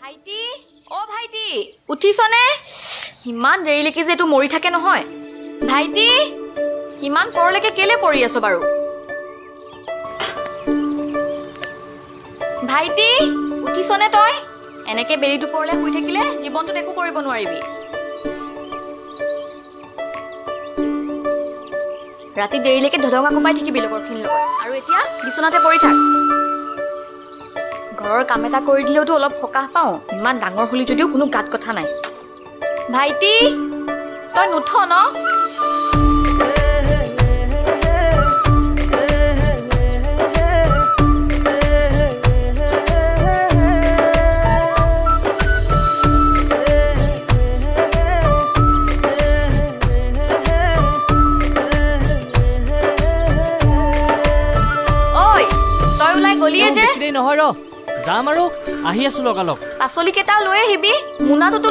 ভাইটি অ ভাইটি উঠিছনে ইমান দেৰিলৈকে যে এইটো মৰি থাকে নহয় ভাইটি ইমান পৰলৈকে কেলে পৰি আছো বাৰু ভাইটি উঠিছনে তই এনেকে বেলি দুপৰলৈ শুই থাকিলে জীৱনটোত একো কৰিব নোৱাৰিবি ৰাতি দেৰিলৈকে ধধঙা কোপাই থাকিবি লগৰখিনিৰ লগত আৰু এতিয়া বিচনাতে পৰি থাক ঘৰৰ কাম এটা কৰি দিলেওতো অলপ সকাহ পাওঁ ইমান ডাঙৰ হলি যদিও কোনো গাত কথা নাই ভাইটি তই নুঠ ন ঐ তই ওলাই গলিয়ে যে নহয় ৰ যাম আৰু আহি আছো লগালগ পাচলি কেইটা লৈ আহিবি মোনাটোতো